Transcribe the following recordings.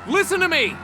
Listen to me!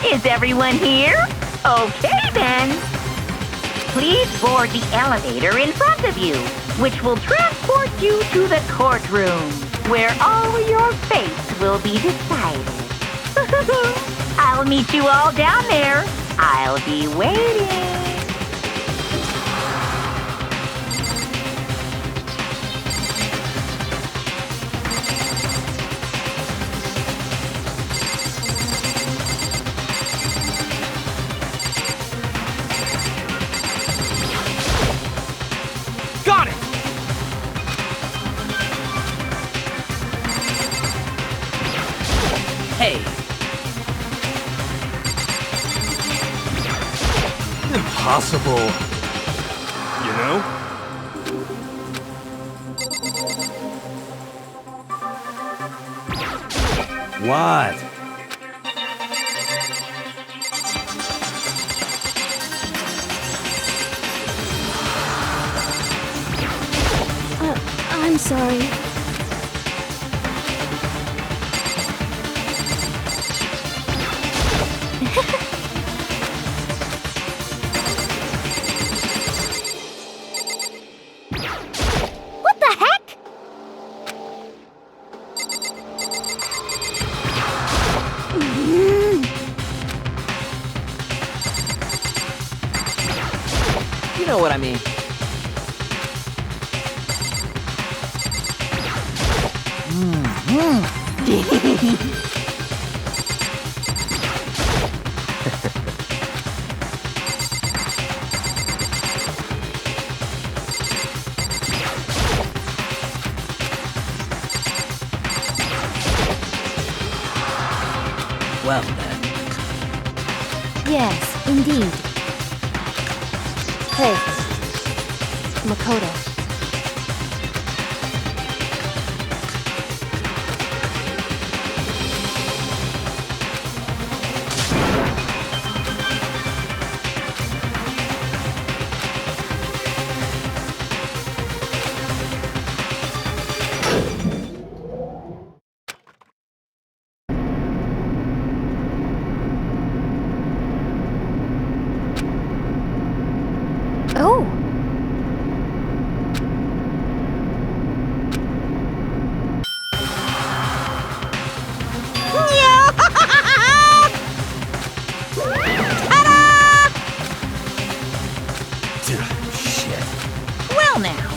Is everyone here? Okay then. Please board the elevator in front of you, which will transport you to the courtroom, where all your fates will be decided. I'll meet you all down there. I'll be waiting. Got it! Hey, Impossible. You know? What? I'm sorry. What the heck? you know what I mean. Well then. Yes, indeed. Hey, Makoto. Oh! Shit. Well now.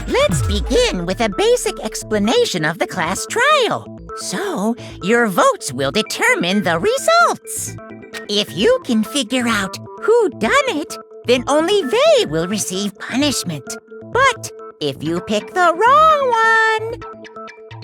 Let's begin with a basic explanation of the class trial. So, your votes will determine the results. If you can figure out who done it, then only they will receive punishment. But if you pick the wrong one,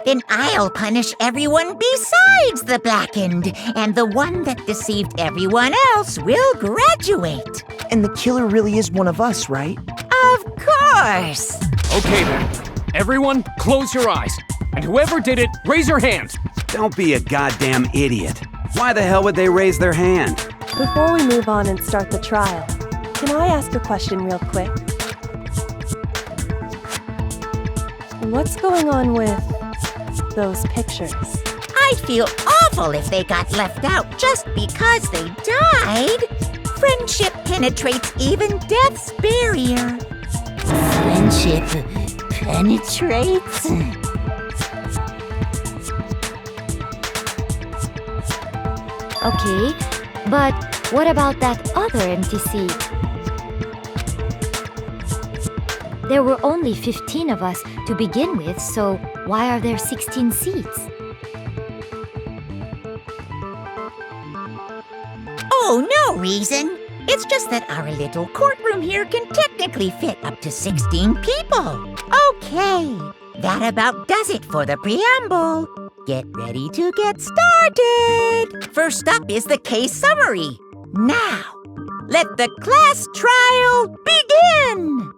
Then I'll punish everyone besides the blackened, and the one that deceived everyone else will graduate. And the killer really is one of us, right? Of course! Okay then. Everyone, close your eyes. And whoever did it, raise your hands. Don't be a goddamn idiot. Why the hell would they raise their hand? Before we move on and start the trial, can I ask a question real quick? What's going on with those pictures? I'd feel awful if they got left out just because they died. Friendship penetrates even death's barrier. Friendship penetrates? Okay, but what about that other empty seat? There were only 15 of us to begin with, so why are there 16 seats? Oh, no reason. It's just that our little courtroom here can technically fit up to 16 people. Okay, that about does it for the preamble. Get ready to get started. First up is the case summary. Now, let the class trial begin.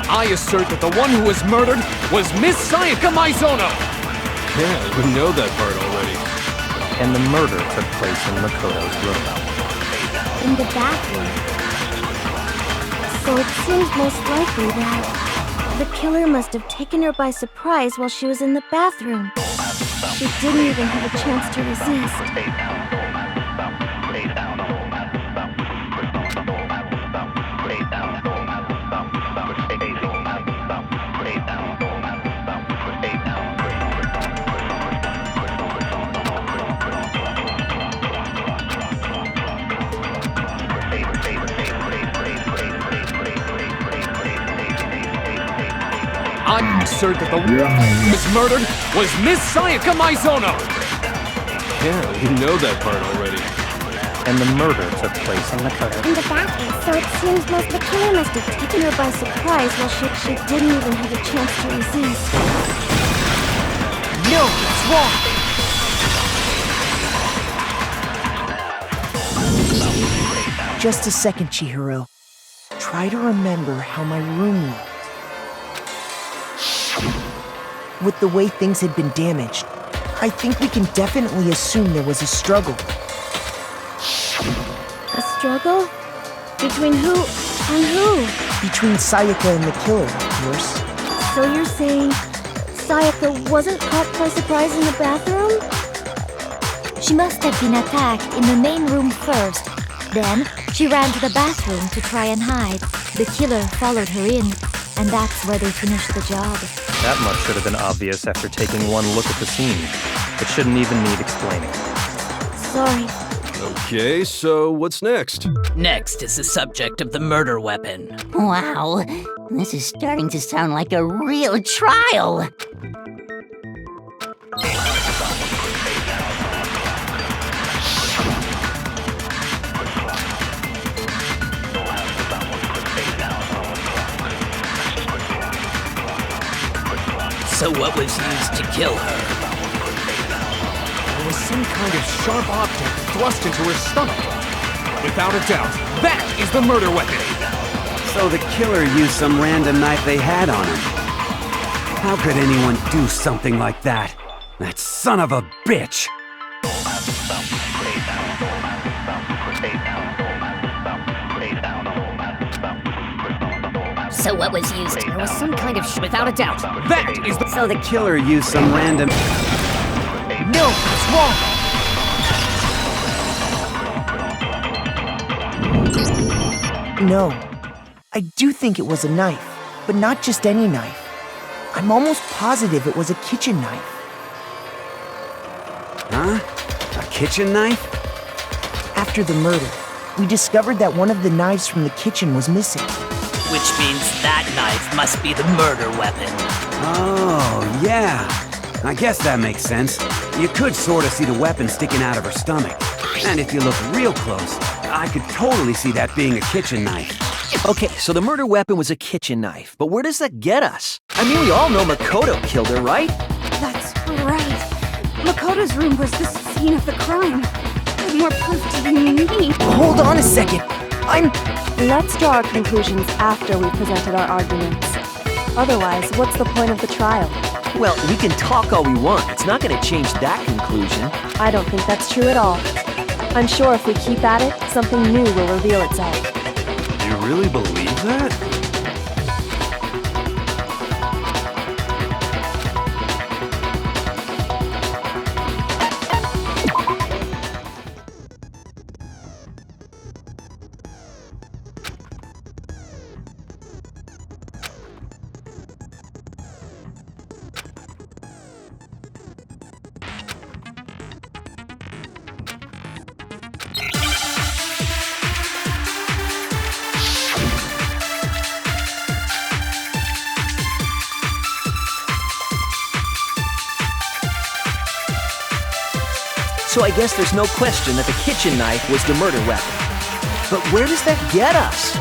I assert that the one who was murdered was Miss Sayaka Maizono! Yeah, we know that part already. And the murder took place in Makoto's room. In the bathroom. So it seems most likely that the killer must have taken her by surprise while she was in the bathroom. She didn't even have a chance to resist. I assert that the one who was murdered was Miss Sayaka Maizono! Yeah, we know that part already. And the murder took place in Makoto. In the bathroom. So it seems most the killer must have taken her by surprise while she didn't even have a chance to resist. No, it's wrong! Just a second, Chihiro. Try to remember how my room looked. With the way things had been damaged, I think we can definitely assume there was a struggle. A struggle? Between who and who? Between Sayaka and the killer, of course. So you're saying Sayaka wasn't caught by surprise in the bathroom? She must have been attacked in the main room first. Then, she ran to the bathroom to try and hide. The killer followed her in, and that's where they finished the job. That much should have been obvious after taking one look at the scene. It shouldn't even need explaining. Sorry. Okay, so what's next? Next is the subject of the murder weapon. Wow, this is starting to sound like a real trial. So what was used to kill her? There was some kind of sharp object thrust into her stomach. Without a doubt, that is the murder weapon! So the killer used some random knife they had on him. How could anyone do something like that? That son of a bitch! So what was used? There was some kind of without a doubt. That is the... So the killer used some random... No, it's wrong. No. I do think it was a knife, but not just any knife. I'm almost positive it was a kitchen knife. Huh? A kitchen knife? After the murder, we discovered that one of the knives from the kitchen was missing. Which means that knife must be the murder weapon. Oh, yeah. I guess that makes sense. You could sort of see the weapon sticking out of her stomach. And if you look real close, I could totally see that being a kitchen knife. Okay, so the murder weapon was a kitchen knife, but where does that get us? I mean, we all know Makoto killed her, right? That's right. Makoto's room was the scene of the crime. With more proof to me. Hold on a second. Let's draw our conclusions after we've presented our arguments. Otherwise, what's the point of the trial? Well, we can talk all we want. It's not going to change that conclusion. I don't think that's true at all. I'm sure if we keep at it, something new will reveal itself. You really believe that? So I guess there's no question that the kitchen knife was the murder weapon. But where does that get us?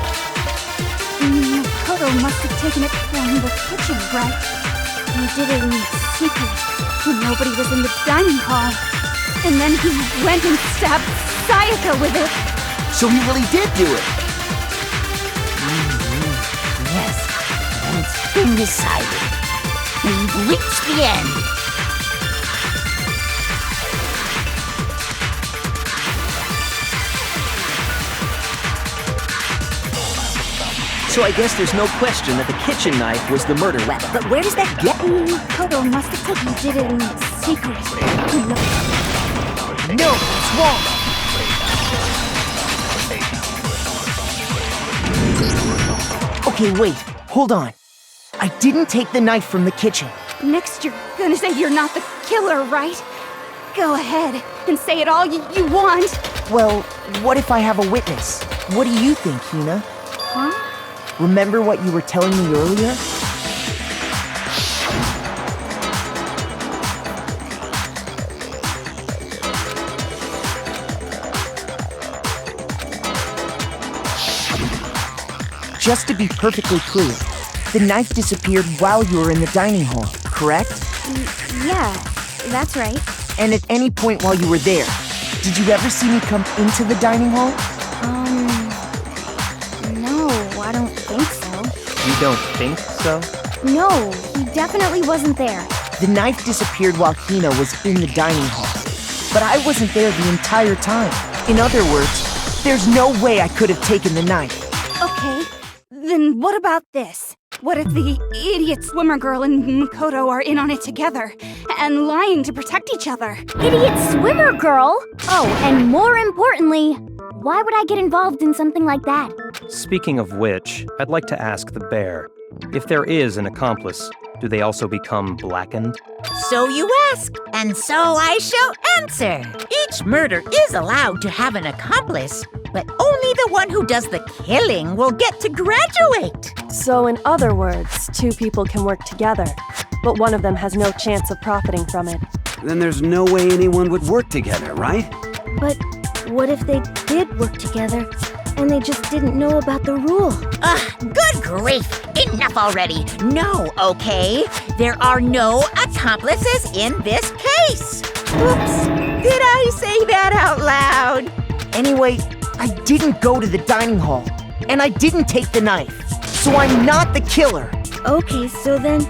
Makoto must have taken it from the kitchen, right? He did it in secret when nobody was in the dining hall. And then he went and stabbed Sayaka with it. So he really did do it. Yes, and it's been decided. We've reached the end. So I guess there's no question that the kitchen knife was the murder weapon. But where does that get? Makoto must have taken it. He did it in secret. No, it's wrong. Okay, wait. Hold on. I didn't take the knife from the kitchen. Next, you're gonna say you're not the killer, right? Go ahead and say it all you want. Well, what if I have a witness? What do you think, Hina? Huh? Remember what you were telling me earlier? Just to be perfectly clear, the knife disappeared while you were in the dining hall, correct? Yeah, that's right. And at any point while you were there, did you ever see me come into the dining hall? No, I don't think so. You don't think so? No, he definitely wasn't there. The knife disappeared while Hina was in the dining hall. But I wasn't there the entire time. In other words, there's no way I could have taken the knife. Okay, then what about this? What if the idiot swimmer girl and Makoto are in on it together and lying to protect each other? Idiot swimmer girl? Oh, and more importantly, why would I get involved in something like that? Speaking of which, I'd like to ask the bear, if there is an accomplice, do they also become blackened? So you ask, and so I shall answer. Each murder is allowed to have an accomplice, but only the one who does the killing will get to graduate. So in other words, two people can work together, but one of them has no chance of profiting from it. Then there's no way anyone would work together, right? But what if they did work together and they just didn't know about the rule? Good grief! Enough already! No, okay? There are no accomplices in this case! Oops! Did I say that out loud? Anyway, I didn't go to the dining hall, and I didn't take the knife, so I'm not the killer. Okay, so then,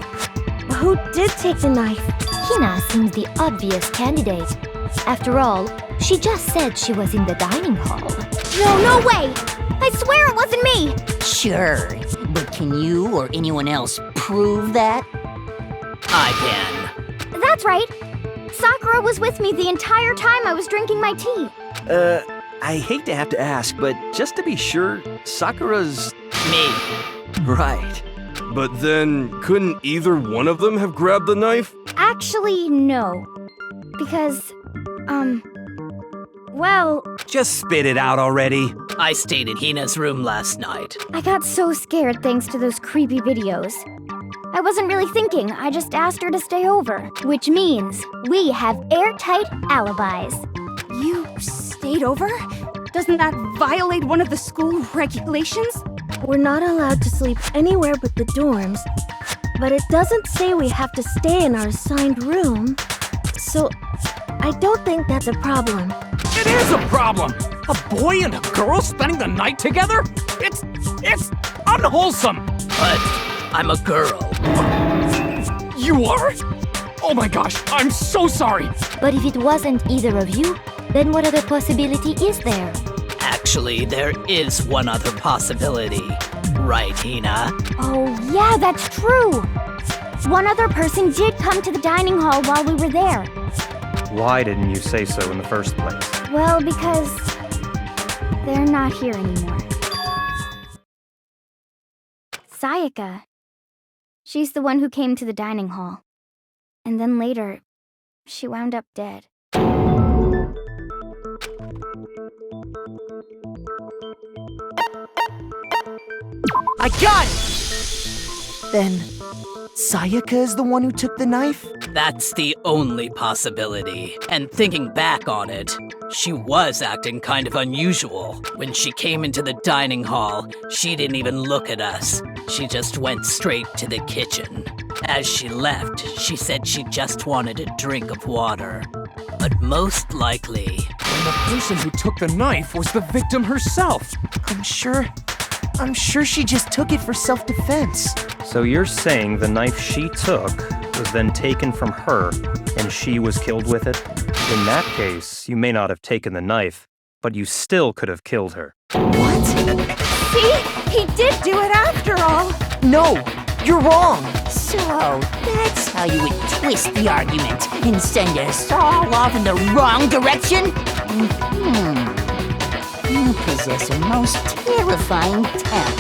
who did take the knife? Hina seems the obvious candidate. After all, she just said she was in the dining hall. No way! I swear it wasn't me! Sure, but Can you or anyone else prove that? I can. That's right. Sakura was with me the entire time I was drinking my tea. I hate to have to ask, but just to be sure, Sakura's... Me. Right. But then, couldn't either one of them have grabbed the knife? Actually, no. Because, well, Just spit it out already. I stayed in Hina's room last night. I got so scared thanks to those creepy videos. I wasn't really thinking, I just asked her to stay over. Which means we have airtight alibis. You stayed over? Doesn't that violate one of the school regulations? We're not allowed to sleep anywhere but the dorms, but it doesn't say we have to stay in our assigned room, so I don't think that's a problem. It is a problem! A boy and a girl spending the night together? It's unwholesome! But I'm a girl. You are? Oh my gosh, I'm so sorry! But if it wasn't either of you, then what other possibility is there? Actually, there is one other possibility. Right, Hina? Oh, yeah, that's true! One other person did come to the dining hall while we were there. Why didn't you say so in the first place? Well, because they're not here anymore. Sayaka. She's the one who came to the dining hall. And then later, she wound up dead. I got it! Then, Sayaka is the one who took the knife? That's the only possibility. And thinking back on it, she was acting kind of unusual. When she came into the dining hall, she didn't even look at us. She just went straight to the kitchen. As she left, she said she just wanted a drink of water. But most likely... And the person who took the knife was the victim herself. I'm sure she just took it for self-defense. So you're saying the knife she took was then taken from her, and she was killed with it? In that case, you may not have taken the knife, but you still could have killed her. What? See? He did do it after all! No! You're wrong! So, that's how you would twist the argument and send us all off in the wrong direction? You possess a most terrifying talent.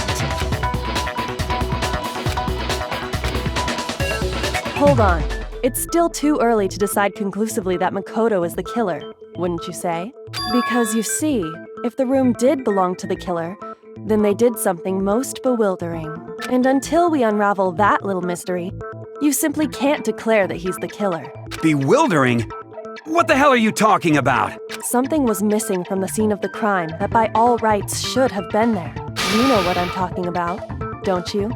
Hold on. It's still too early to decide conclusively that Makoto is the killer, wouldn't you say? Because you see, if the room did belong to the killer, then they did something most bewildering. And until we unravel that little mystery, you simply can't declare that he's the killer. Bewildering? What the hell are you talking about? Something was missing from the scene of the crime that by all rights should have been there. You know what I'm talking about, don't you?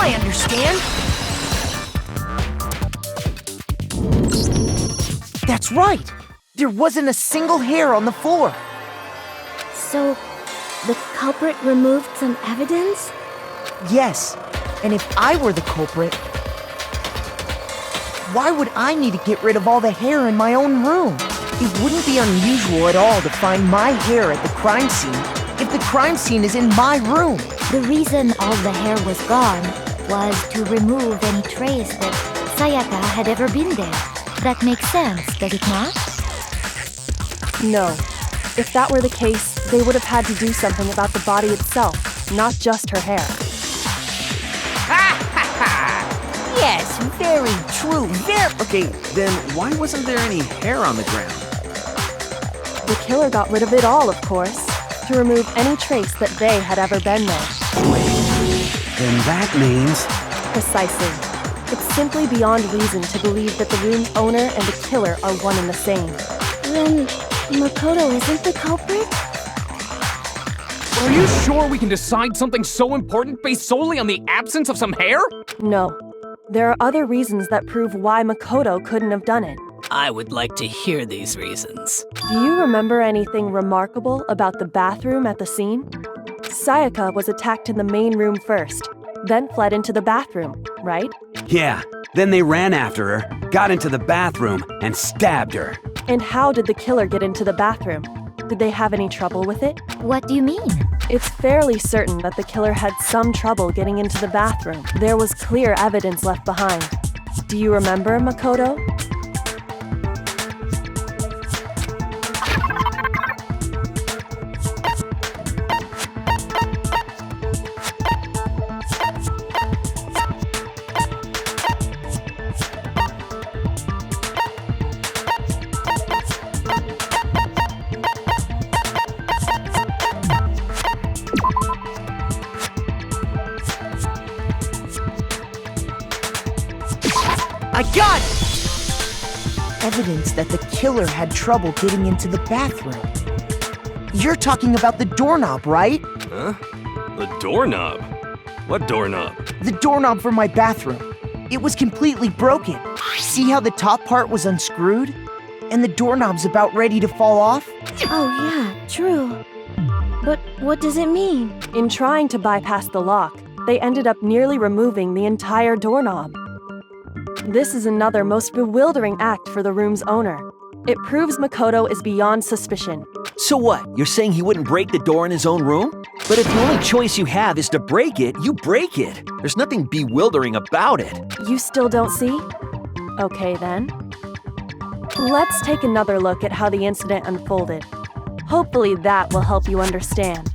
I understand. That's right. There wasn't a single hair on the floor. So, the culprit removed some evidence? Yes. And if I were the culprit, why would I need to get rid of all the hair in my own room? It wouldn't be unusual at all to find my hair at the crime scene if the crime scene is in my room. The reason all the hair was gone was to remove any trace that Sayaka had ever been there. That makes sense, does it not? No. If that were the case, they would have had to do something about the body itself, not just her hair. Yes, very true, very... Okay, then why wasn't there any hair on the ground? The killer got rid of it all, of course, to remove any trace that they had ever been there. Then that means... Precisely. It's simply beyond reason to believe that the room's owner and the killer are one and the same. Then Makoto isn't the culprit? Are you sure we can decide something so important based solely on the absence of some hair? No. There are other reasons that prove why Makoto couldn't have done it. I would like to hear these reasons. Do you remember anything remarkable about the bathroom at the scene? Sayaka was attacked in the main room first, then fled into the bathroom, right? Yeah, then they ran after her, got into the bathroom, and stabbed her. And how did the killer get into the bathroom? Did they have any trouble with it? What do you mean? It's fairly certain that the killer had some trouble getting into the bathroom. There was clear evidence left behind. Do you remember, Makoto? I got it! Evidence that the killer had trouble getting into the bathroom. You're talking about the doorknob, right? Huh? The doorknob? What doorknob? The doorknob for my bathroom. It was completely broken. See how the top part was unscrewed? And the doorknob's about ready to fall off? Oh yeah, true. But what does it mean? In trying to bypass the lock, they ended up nearly removing the entire doorknob. This is another most bewildering act for the room's owner. It proves Makoto is beyond suspicion. So what? You're saying he wouldn't break the door in his own room? But if the only choice you have is to break it, you break it. There's nothing bewildering about it. You still don't see? Okay then. Let's take another look at how the incident unfolded. Hopefully that will help you understand.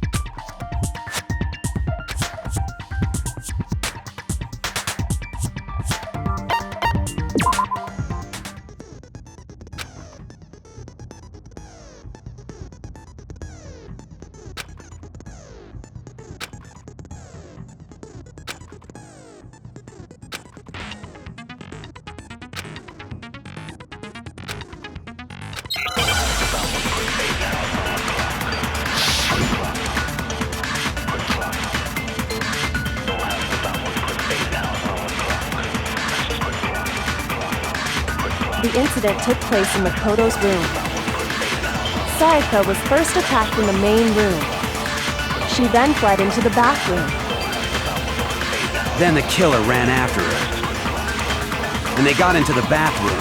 The incident took place in Makoto's room. Sayaka was first attacked in the main room. She then fled into the bathroom. Then the killer ran after her. And they got into the bathroom.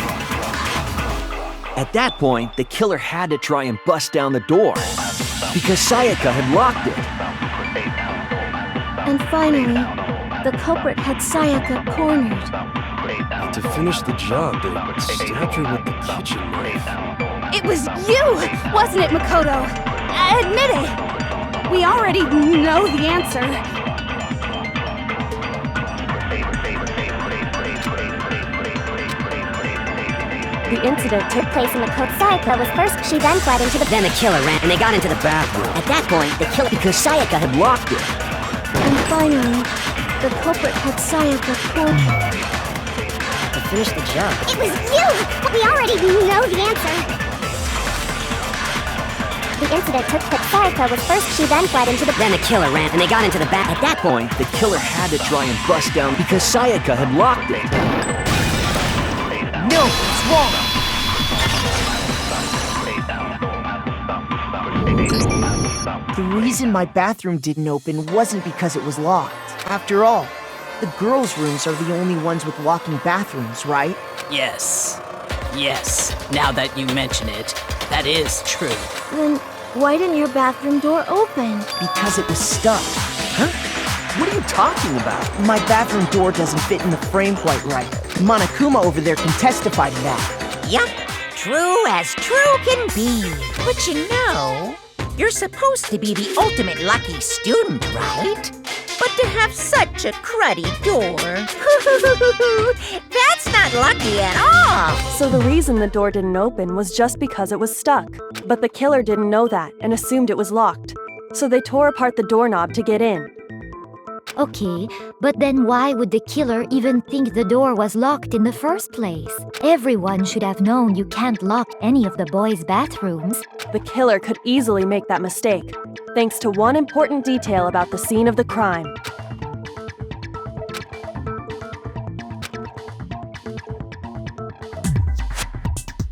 At that point, the killer had to try and bust down the door, because Sayaka had locked it. And finally, the culprit had Sayaka cornered. To finish the job, they stabbed her with the kitchen knife. It was you, wasn't it, Makoto? Admit it. We already know the answer. The incident took place in Makoto's Sayaka was first, she then fled into the... Then the killer ran and they got into the bathroom. At that point, the killer... Because Sayaka had locked it. And finally, the culprit had Sayaka cornered. To finish the job. It was you! We already know the answer. The incident took place. Sayaka was first, she then fled into the... Then the killer ran and they got into the bath. At that point, the killer had to try and bust down because Sayaka had locked it. No, it's wrong! The reason my bathroom didn't open wasn't because it was locked. After all, the girls' rooms are the only ones with walking bathrooms, right? Yes. Yes. Now that you mention it, that is true. Then why didn't your bathroom door open? Because it was stuck. Huh? What are you talking about? My bathroom door doesn't fit in the frame quite right. Monokuma over there can testify to that. Yup. True as true can be. But you know, you're supposed to be the ultimate lucky student, right? but to have such a cruddy door. That's not lucky at all. So the reason the door didn't open was just because it was stuck. But the killer didn't know that and assumed it was locked. So they tore apart the doorknob to get in. Okay, but then why would the killer even think the door was locked in the first place? Everyone should have known you can't lock any of the boys' bathrooms. The killer could easily make that mistake, thanks to one important detail about the scene of the crime.